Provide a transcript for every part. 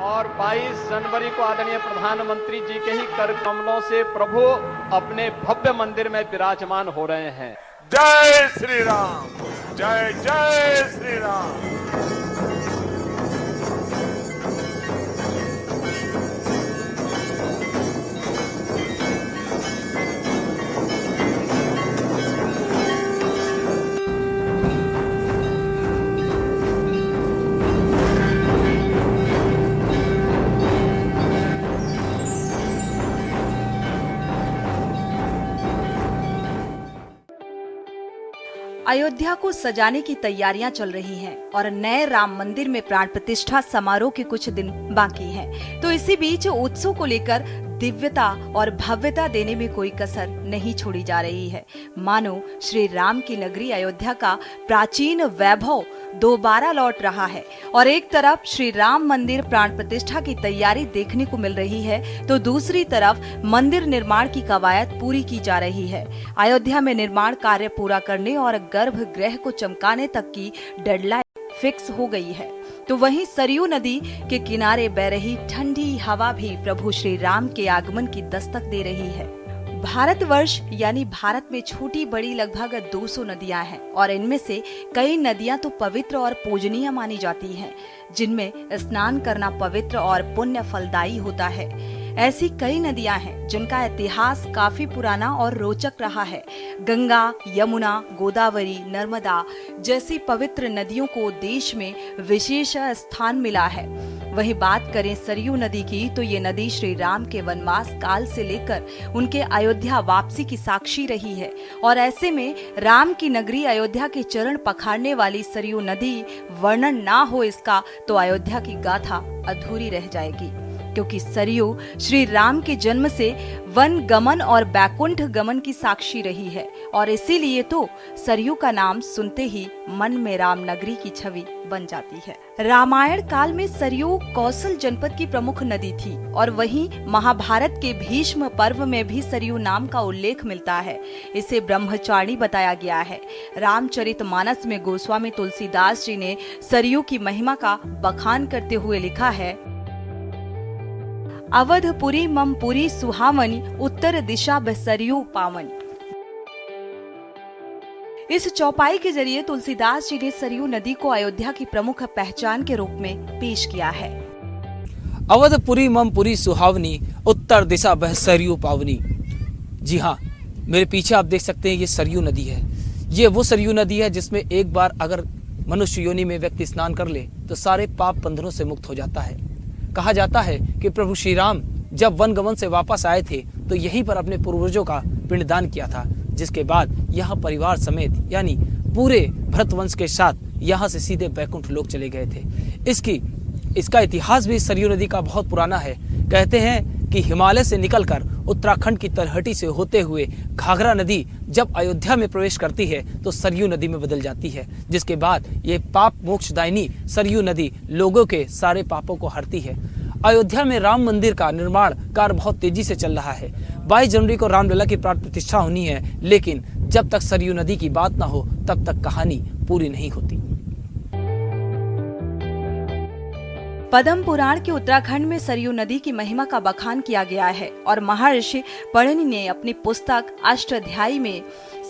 और 22 जनवरी को आदरणीय प्रधानमंत्री जी के ही कर कमलों से प्रभु अपने भव्य मंदिर में विराजमान हो रहे हैं। जय श्री राम, जय जय श्री राम। अयोध्या को सजाने की तैयारियां चल रही हैं और नए राम मंदिर में प्राण प्रतिष्ठा समारोह के कुछ दिन बाकी हैं। तो इसी बीच उत्सव को लेकर दिव्यता और भव्यता देने में कोई कसर नहीं छोड़ी जा रही है। मानो श्री राम की नगरी अयोध्या का प्राचीन वैभव दोबारा लौट रहा है और एक तरफ श्री राम मंदिर प्राण प्रतिष्ठा की तैयारी देखने को मिल रही है, तो दूसरी तरफ मंदिर निर्माण की कवायद पूरी की जा रही है। अयोध्या में निर्माण कार्य पूरा करने और गर्भगृह को चमकाने तक की डेडलाइन फिक्स हो गई है। तो वहीं सरयू नदी के किनारे बह रही ठंडी हवा भी प्रभु श्री राम के आगमन की दस्तक दे रही है। भारतवर्ष यानी भारत में छोटी बड़ी लगभग 200 नदियां हैं और इनमें से कई नदियां तो पवित्र और पूजनीय मानी जाती हैं, जिनमें स्नान करना पवित्र और पुण्य फलदायी होता है। ऐसी कई नदियां हैं जिनका इतिहास काफी पुराना और रोचक रहा है। गंगा, यमुना, गोदावरी, नर्मदा जैसी पवित्र नदियों को देश में विशेष स्थान मिला है। वहीं बात करें सरयू नदी की, तो ये नदी श्री राम के वनवास काल से लेकर उनके अयोध्या वापसी की साक्षी रही है और ऐसे में राम की नगरी अयोध्या के चरण पखारने वाली सरयू नदी वर्णन ना हो इसका तो अयोध्या की गाथा अधूरी रह जाएगी, क्योंकि सरयू श्री राम के जन्म से वन गमन और बैकुंठ गमन की साक्षी रही है और इसीलिए तो सरयू का नाम सुनते ही मन में राम नगरी की छवि बन जाती है। रामायण काल में सरयू कौशल जनपद की प्रमुख नदी थी और वहीं महाभारत के भीष्म पर्व में भी सरयू नाम का उल्लेख मिलता है। इसे ब्रह्मचारिणी बताया गया है। रामचरितमानस में गोस्वामी तुलसीदास जी ने सरयू की महिमा का बखान करते हुए लिखा है, अवधपुरी ममपुरी सुहावनी, उत्तर दिशा बसरियू पावनी। इस चौपाई के जरिए तुलसीदास जी ने सरयू नदी को अयोध्या की प्रमुख पहचान के रूप में पेश किया है। अवधपुरी ममपुरी सुहावनी, उत्तर दिशा बह सरयू पावनी। जी हाँ, मेरे पीछे आप देख सकते हैं ये सरयू नदी है। ये वो सरयू नदी है जिसमें एक बार अगर मनुष्य योनि में व्यक्ति स्नान कर ले तो सारे पाप बंधनों से मुक्त हो जाता है। कहा जाता है कि प्रभु श्री राम जब वन गमन से वापस आए थे तो यहीं पर अपने पूर्वजों का पिंडदान किया था, जिसके बाद यहाँ परिवार समेत यानी पूरे भरतवंश के साथ यहाँ से सीधे बैकुंठ लोक चले गए थे। इसका इतिहास भी सरयू नदी का बहुत पुराना है। कहते हैं कि हिमालय से निकलकर उत्तराखंड की तलहटी से होते हुए घाघरा नदी जब अयोध्या में प्रवेश करती है तो सरयू नदी में बदल जाती है, जिसके बाद ये पाप मोक्षदायिनी सरयू नदी लोगों के सारे पापों को हरती है। अयोध्या में राम मंदिर का निर्माण कार्य बहुत तेजी से चल रहा है। 22 जनवरी को रामलला की प्राण प्रतिष्ठा होनी है, लेकिन जब तक सरयू नदी की बात ना हो तब तक कहानी पूरी नहीं होती। पद्म पुराण के उत्तराखंड में सरयू नदी की महिमा का बखान किया गया है और महर्षि पणिनि ने अपनी पुस्तक अष्टाध्यायी में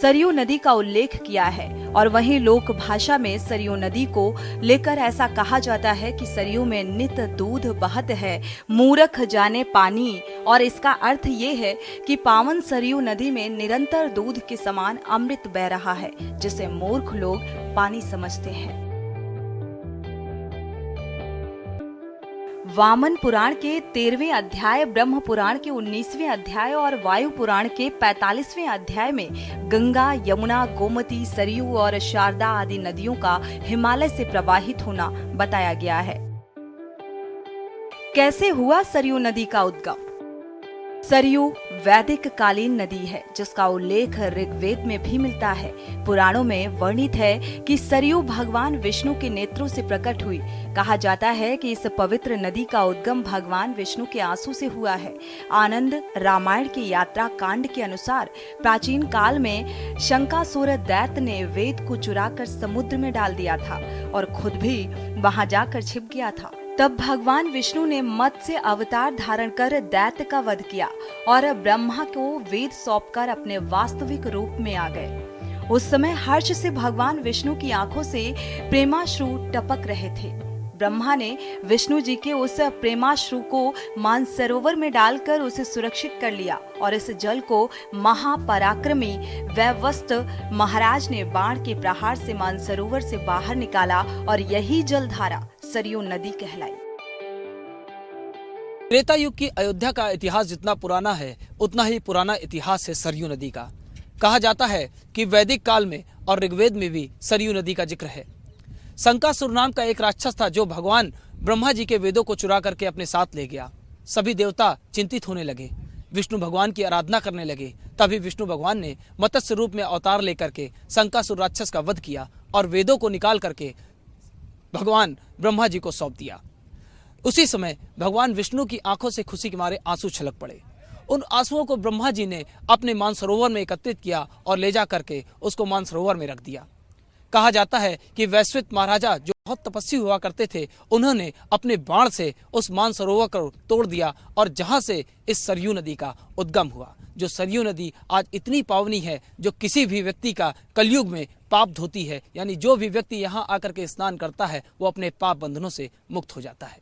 सरयू नदी का उल्लेख किया है। और वहीं लोक भाषा में सरयू नदी को लेकर ऐसा कहा जाता है कि सरयू में नित दूध बहत है, मूर्ख जाने पानी। और इसका अर्थ ये है कि पावन सरयू नदी में निरंतर दूध के समान अमृत बह रहा है, जिसे मूर्ख लोग पानी समझते हैं। वामन पुराण के 13वें अध्याय, ब्रह्म पुराण के 19वें अध्याय और वायु पुराण के 45वें अध्याय में गंगा, यमुना, गोमती, सरयू और शारदा आदि नदियों का हिमालय से प्रवाहित होना बताया गया है। कैसे हुआ सरयू नदी का उद्गम? सरयू वैदिक कालीन नदी है जिसका उल्लेख ऋग्वेद में भी मिलता है। पुराणों में वर्णित है कि सरयू भगवान विष्णु के नेत्रों से प्रकट हुई। कहा जाता है कि इस पवित्र नदी का उद्गम भगवान विष्णु के आंसू से हुआ है। आनंद रामायण की यात्रा कांड के अनुसार प्राचीन काल में शंकासुर दैत्य ने वेद को चुराकर समुद्र में डाल दिया था और खुद भी वहां जाकर छिप गया था। तब भगवान विष्णु ने मत्स्य अवतार धारण कर दैत्य का वध किया और ब्रह्मा को वेद सौंपकर अपने वास्तविक रूप में आ गए। उस समय हर्ष से भगवान विष्णु की आंखों से प्रेमाश्रु टपक रहे थे। ब्रह्मा ने विष्णु जी के उस प्रेमाश्रु को मानसरोवर में डालकर उसे सुरक्षित कर लिया और इस जल को महापराक्रमी वैवस्वत महाराज ने बाण के प्रहार से मानसरोवर से बाहर निकाला और यही जलधारा सरयू नदी कहलाई। त्रेता युग की अयोध्या का इतिहास जितना पुराना है उतना ही पुराना इतिहास है सरयू नदी का। कहा जाता है कि वैदिक काल में और ऋग्वेद में भी सरयू नदी का जिक्र है। शंकासुर नाम का एक राक्षस था जो भगवान ब्रह्मा जी के वेदों को चुरा करके अपने साथ ले गया। सभी देवता चिंतित होने लगे, विष्णु भगवान की आराधना करने लगे। तभी विष्णु भगवान ने मत्स्य रूप में अवतार लेकर के शंकासुर राक्षस का वध किया और वेदों को निकाल करके भगवान ब्रह्मा जी को सौंप दिया। उसी समय भगवान विष्णु की आंखों से खुशी के मारे आंसू छलक पड़े। उन आंसुओं को ब्रह्मा जी ने अपने मानसरोवर में एकत्रित किया और ले जा करके उसको मानसरोवर में रख दिया। कहा जाता है कि वैश्विक महाराजा जो बहुत तपस्वी हुआ करते थे, उन्होंने अपने बाण से उस मानसरोवर को तोड़ दिया और जहां से इस सरयू नदी का उद्गम हुआ। जो सरयू नदी आज इतनी पावनी है जो किसी भी व्यक्ति का कलयुग में पाप धोती है, यानी जो भी व्यक्ति यहाँ आकर के स्नान करता है वो अपने पाप बंधनों से मुक्त हो जाता है।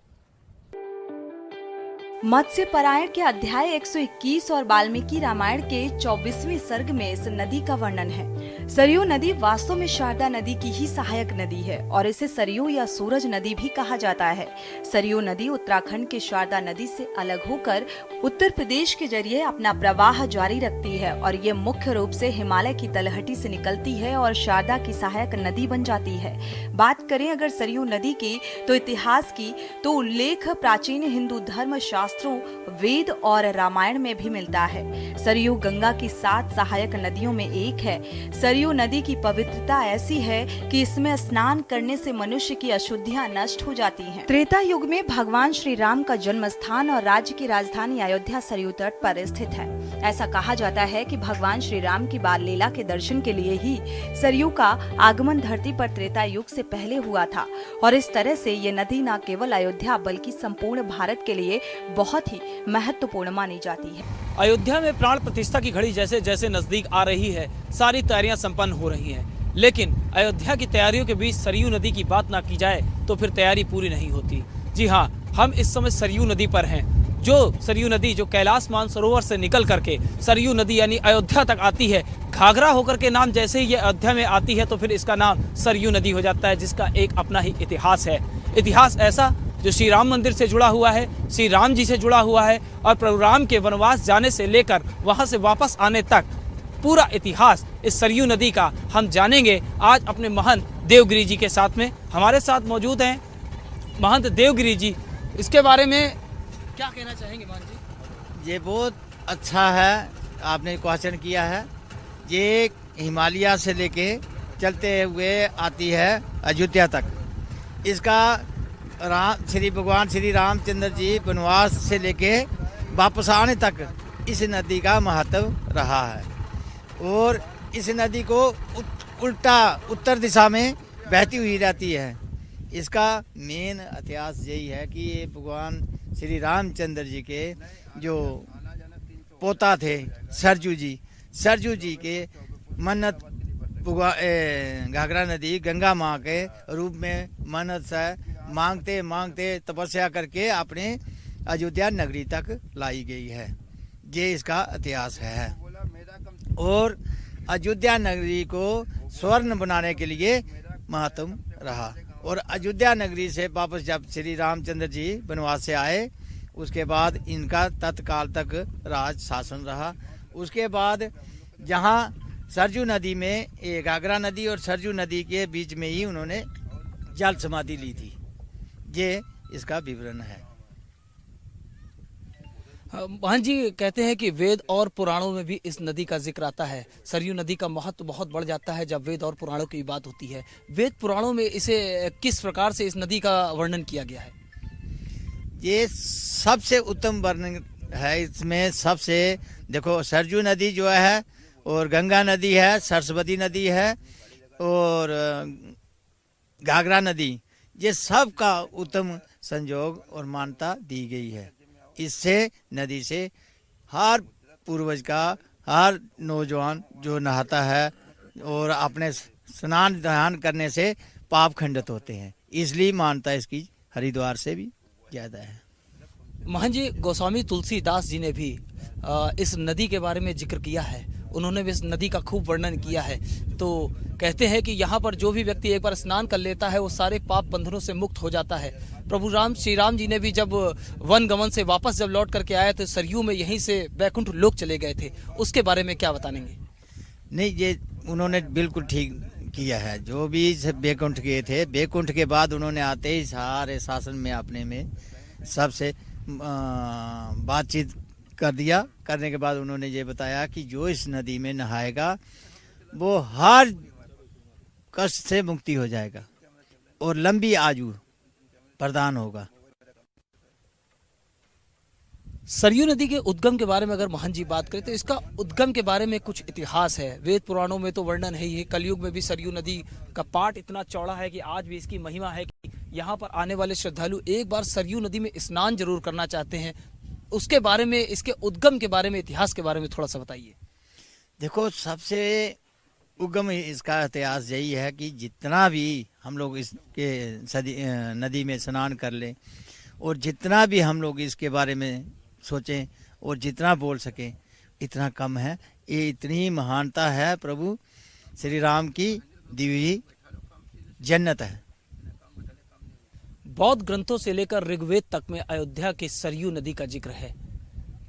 मत्स्य परायण के अध्याय 121 और वाल्मीकि रामायण के 24वें सर्ग में इस नदी का वर्णन है। सरयू नदी वास्तव में शारदा नदी की ही सहायक नदी है और इसे सरयू या सूरज नदी भी कहा जाता है। सरयू नदी उत्तराखंड के शारदा नदी से अलग होकर उत्तर प्रदेश के जरिए अपना प्रवाह जारी रखती है और ये मुख्य रूप से हिमालय की तलहटी से निकलती है और शारदा की सहायक नदी बन जाती है। बात करें अगर सरयू नदी की तो इतिहास की, तो उल्लेख प्राचीन हिंदू धर्म शास्त्रों, वेद और रामायण में भी मिलता है। सरयू गंगा की 7 सहायक नदियों में एक है। सरयू नदी की पवित्रता ऐसी है कि इसमें स्नान करने से मनुष्य की अशुद्धियां नष्ट हो जाती हैं। त्रेता युग में भगवान श्री राम का जन्म स्थान और राज्य की राजधानी अयोध्या सरयू तट पर स्थित है। ऐसा कहा जाता है कि भगवान श्री राम की बाल लीला के दर्शन के लिए ही सरयू का आगमन धरती पर त्रेता युग से पहले हुआ था और इस तरह से ये नदी न केवल अयोध्या बल्कि संपूर्ण भारत के लिए बहुत ही महत्वपूर्ण मानी जाती है। अयोध्या में प्राण प्रतिष्ठा की घड़ी जैसे जैसे नजदीक आ रही है, सारी तैयारियां संपन्न हो रही हैं। लेकिन अयोध्या की तैयारियों के बीच सरयू नदी की बात ना की जाए तो फिर तैयारी पूरी नहीं होती। जी हाँ, हम इस समय सरयू नदी पर हैं। जो सरयू नदी जो कैलाश मानसरोवर से निकल करके सरयू नदी यानी अयोध्या तक आती है, घाघरा होकर के नाम जैसे ही ये अयोध्या में आती है तो फिर इसका नाम सरयू नदी हो जाता है, जिसका एक अपना ही इतिहास है। इतिहास ऐसा जो श्री राम मंदिर से जुड़ा हुआ है, श्री राम जी से जुड़ा हुआ है और प्रभु राम के वनवास जाने से लेकर वहां से वापस आने तक पूरा इतिहास इस सरयू नदी का हम जानेंगे आज अपने महंत देवगिरी जी के साथ में। हमारे साथ मौजूद हैं महंत देवगिरी जी। इसके बारे में क्या कहना चाहेंगे महंत जी? ये बहुत अच्छा है, आपने क्वेश्चन किया है। ये हिमालय से लेके चलते हुए आती है अयोध्या तक। इसका श्री भगवान श्री रामचंद्र जी वनवास से लेके वापस आने तक इस नदी का महत्व रहा है और इस नदी को उल्टा उत्तर दिशा में बहती हुई रहती है। इसका मेन इतिहास यही है कि ये भगवान श्री रामचंद्र जी के जो पोता थे सरजू जी के मन्नत घाघरा नदी गंगा माँ के रूप में मन्नत से मांगते मांगते तपस्या करके अपने अयोध्या नगरी तक लाई गई है। ये इसका इतिहास है और अयोध्या नगरी को स्वर्ण बनाने के लिए महत्व रहा और अयोध्या नगरी से वापस जब श्री रामचंद्र जी वनवास से आए उसके बाद इनका तत्काल तक राज शासन रहा। उसके बाद जहाँ सरजू नदी में घाघरा नदी और सरजू नदी के बीच में ही उन्होंने जल समाधि ली थी। ये इसका विवरण है। महंत जी कहते हैं कि वेद और पुराणों में भी इस नदी का जिक्र आता है। सरयू नदी का महत्व बहुत बढ़ जाता है जब वेद और पुराणों की बात होती है। वेद पुराणों में इसे किस प्रकार से इस नदी का वर्णन किया गया है? ये सबसे उत्तम वर्णन है। इसमें सबसे देखो सरजू नदी जो है और गंगा नदी है, सरस्वती नदी है और घाघरा नदी, ये सब का उत्तम संजोग और मान्यता दी गई है। इससे नदी से हर पूर्वज का हर नौजवान जो नहाता है और अपने स्नान ध्यान करने से पाप खंडित होते हैं, इसलिए मान्यता इसकी हरिद्वार से भी ज़्यादा है। महंत जी, गोस्वामी तुलसीदास जी ने भी इस नदी के बारे में जिक्र किया है। उन्होंने भी इस नदी का खूब वर्णन किया है। तो कहते हैं कि यहाँ पर जो भी व्यक्ति एक बार स्नान कर लेता है वो सारे पाप बंधनों से मुक्त हो जाता है। प्रभु श्री राम जी ने भी जब वन गमन से वापस जब लौट करके आए तो सरयू में यहीं से बैकुंठ लोक चले गए थे, उसके बारे में क्या बताएंगे? नहीं, ये उन्होंने बिल्कुल ठीक किया है। जो भी बैकुंठ गए थे, बैकुंठ के बाद उन्होंने आते ही सारे शासन में अपने में सबसे बातचीत कर दिया। करने के बाद उन्होंने ये बताया कि जो इस नदी में नहाएगा वो हर कष्ट से मुक्ति हो जाएगा और लंबी आयु प्रदान होगा। सरयू नदी के उद्गम के बारे में अगर महंत जी बात करें तो इसका उद्गम के बारे में कुछ इतिहास है। वेद पुराणों में तो वर्णन है ही, कलयुग में भी सरयू नदी का पाट इतना चौड़ा है कि आज भी इसकी महिमा है कि यहाँ पर आने वाले श्रद्धालु एक बार सरयू नदी में स्नान जरूर करना चाहते हैं। उसके बारे में, इसके उद्गम के बारे में, इतिहास के बारे में थोड़ा सा बताइए। देखो, सबसे उद्गम इसका इतिहास यही है कि जितना भी हम लोग इसके नदी में स्नान कर लें और जितना भी हम लोग इसके बारे में सोचें और जितना बोल सकें इतना कम है। ये इतनी महानता है, प्रभु श्री राम की दिव्य जन्नत है। बौद्ध ग्रंथों से लेकर ऋग्वेद तक में अयोध्या के सरयू नदी का जिक्र है।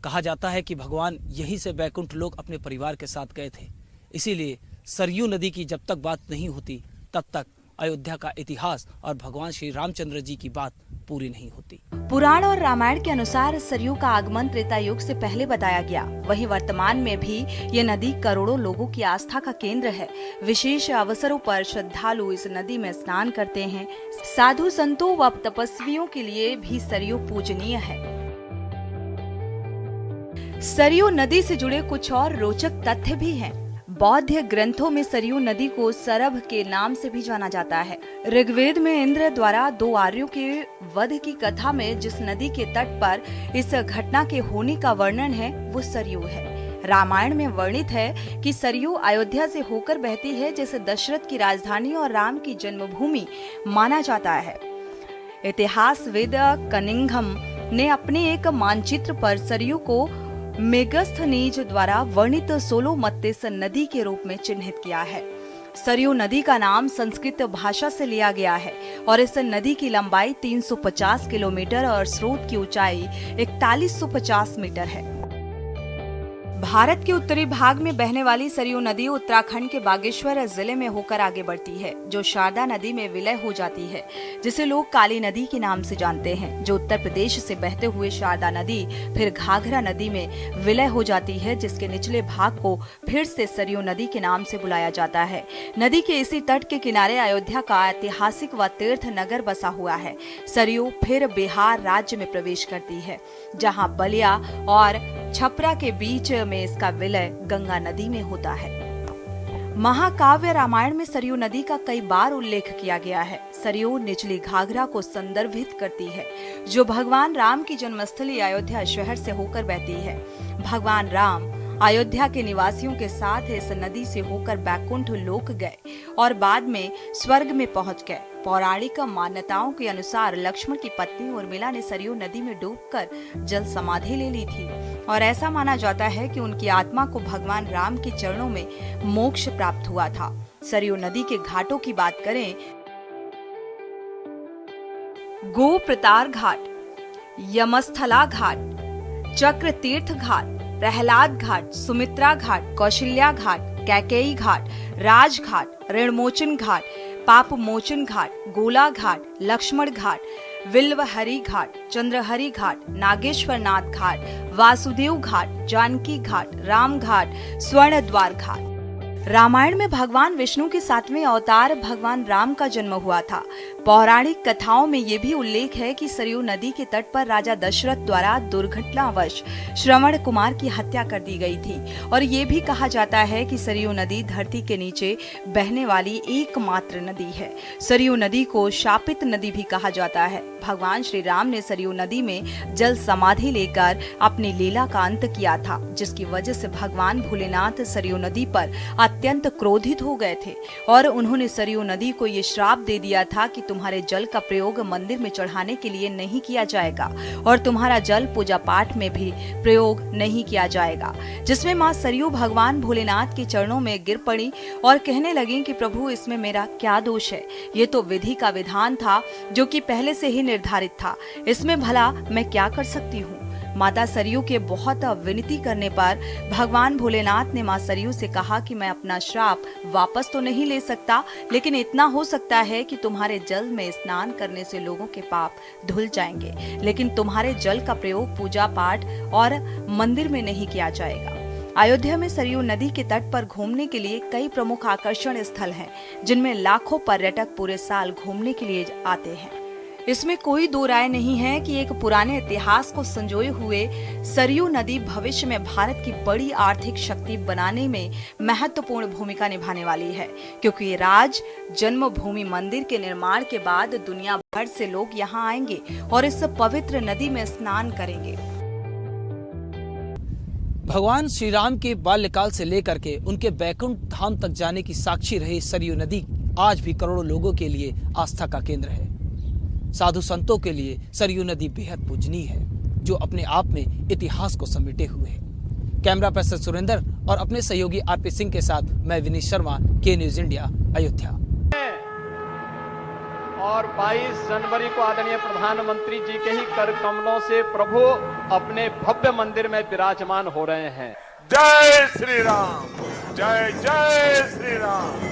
कहा जाता है कि भगवान यहीं से बैकुंठ लोक अपने परिवार के साथ गए थे। इसीलिए सरयू नदी की जब तक बात नहीं होती तब तक अयोध्या का इतिहास और भगवान श्री रामचंद्र जी की बात पूरी नहीं होती। पुराण और रामायण के अनुसार सरयू का आगमन त्रेता युग से पहले बताया गया। वहीं वर्तमान में भी ये नदी करोड़ों लोगों की आस्था का केंद्र है। विशेष अवसरों पर श्रद्धालु इस नदी में स्नान करते हैं। साधु संतों व तपस्वियों के लिए भी सरयू पूजनीय है। सरयू नदी से जुड़े कुछ और रोचक तथ्य भी हैं। बौद्ध ग्रंथों में सरयू नदी को सरभ के नाम से भी जाना जाता है। ऋग्वेद में इंद्र द्वारा 2 आर्यों के वध की कथा में जिस नदी के तट पर इस घटना के होने का वर्णन है वो सरयू है। रामायण में वर्णित है कि सरयू अयोध्या से होकर बहती है, जिसे दशरथ की राजधानी और राम की जन्मभूमि माना जाता है। इतिहासविद कनिंघम ने अपने एक मानचित्र पर सरयू को मेगस्थनीज द्वारा वर्णित सोलोमत्तिस नदी के रूप में चिन्हित किया है। सरयू नदी का नाम संस्कृत भाषा से लिया गया है और इस नदी की लंबाई 350 किलोमीटर और स्रोत की ऊंचाई 4150 मीटर है। भारत के उत्तरी भाग में बहने वाली सरयू नदी उत्तराखंड के बागेश्वर जिले में होकर आगे बढ़ती है, जो शारदा नदी में विलय हो जाती है, जिसे लोग काली नदी के नाम से जानते हैं। जो उत्तर प्रदेश से बहते हुए शारदा नदी फिर घाघरा नदी में विलय हो जाती है, जिसके निचले भाग को फिर से सरयू नदी के नाम से बुलाया जाता है। नदी के इसी तट के किनारे अयोध्या का ऐतिहासिक व तीर्थ नगर बसा हुआ है। सरयू फिर बिहार राज्य में प्रवेश करती है, जहाँ बलिया और छपरा के बीच में इसका विलय गंगा नदी में होता है। महाकाव्य रामायण में सरयू नदी का कई बार उल्लेख किया गया है। सरयू निचली घाघरा को संदर्भित करती है, जो भगवान राम की जन्मस्थली अयोध्या शहर से होकर बहती है। भगवान राम अयोध्या के निवासियों के साथ इस नदी से होकर बैकुंठ लोक गए और बाद में स्वर्ग में पहुंच गए। पौराणिक मान्यताओं के अनुसार लक्ष्मण की पत्नी उर्मिला ने सरयू नदी में डूबकर जल समाधि ले ली थी और ऐसा माना जाता है कि उनकी आत्मा को भगवान राम के चरणों में मोक्ष प्राप्त हुआ था। सरयू नदी के घाटों की बात करें, गो प्रतार घाट, यमस्थला घाट, चक्र तीर्थ घाट, प्रहलाद घाट, सुमित्रा घाट, कौशल्या घाट, कैकेयी घाट, राज घाट, ऋणमोचन घाट, पाप मोचन घाट, गोला घाट, लक्ष्मण घाट, विल्वहरी घाट, चंद्रहरि घाट, नागेश्वरनाथ घाट, वासुदेव घाट, जानकी घाट, राम घाट, स्वर्ण द्वार घाट। रामायण में भगवान विष्णु के 7वें अवतार भगवान राम का जन्म हुआ था। पौराणिक कथाओं में ये भी उल्लेख है कि सरयू नदी के तट पर राजा दशरथ द्वारा दुर्घटनावश श्रवण कुमार की हत्या कर दी गई थी और ये भी कहा जाता है कि सरयू नदी धरती के नीचे बहने वाली एकमात्र नदी है। सरयू नदी को शापित नदी भी कहा जाता है। भगवान श्री राम ने सरयू नदी में जल समाधि लेकर अपनी लीला का अंत किया था, जिसकी वजह से भगवान भोलेनाथ सरयू नदी पर अत्यंत क्रोधित हो गए थे और उन्होंने सरयू नदी को ये श्राप दे दिया था कि तुम्हारे जल का प्रयोग मंदिर में चढ़ाने के लिए नहीं किया जाएगा और तुम्हारा जल पूजा पाठ में भी प्रयोग नहीं किया जाएगा, जिसमें मां सरयू भगवान भोलेनाथ के चरणों में गिर पड़ी और कहने लगी कि प्रभु, इसमें मेरा क्या दोष है? ये तो विधि का विधान था जो कि पहले से ही निर्धारित था, इसमें भला मैं क्या कर सकती हूँ? माता सरयू के बहुत विनती करने पर भगवान भोलेनाथ ने मां सरयू से कहा कि मैं अपना श्राप वापस तो नहीं ले सकता, लेकिन इतना हो सकता है कि तुम्हारे जल में स्नान करने से लोगों के पाप धुल जाएंगे, लेकिन तुम्हारे जल का प्रयोग पूजा पाठ और मंदिर में नहीं किया जाएगा। अयोध्या में सरयू नदी के तट पर घूमने के लिए कई प्रमुख आकर्षण स्थल हैं, जिनमें लाखों पर्यटक पूरे साल घूमने के लिए आते हैं। इसमें कोई दो राय नहीं है कि एक पुराने इतिहास को संजोए हुए सरयू नदी भविष्य में भारत की बड़ी आर्थिक शक्ति बनाने में महत्वपूर्ण भूमिका निभाने वाली है, क्योंकि ये राज जन्मभूमि मंदिर के निर्माण के बाद दुनिया भर से लोग यहाँ आएंगे और इस पवित्र नदी में स्नान करेंगे। भगवान श्री राम के बाल्यकाल से लेकर के उनके बैकुंठ धाम तक जाने की साक्षी रही सरयू नदी आज भी करोड़ों लोगों के लिए आस्था का केंद्र है। साधु संतों के लिए सरयू नदी बेहद पूजनीय है, जो अपने आप में इतिहास को समेटे हुए है। कैमरा पर्सन सुरेंद्र और अपने सहयोगी आरपी सिंह के साथ मैं विनीत शर्मा, के न्यूज इंडिया, अयोध्या। और 22 जनवरी को आदरणीय प्रधानमंत्री जी के ही कर कमलों से प्रभु अपने भव्य मंदिर में विराजमान हो रहे हैं। जय श्री राम, जय जय श्री राम।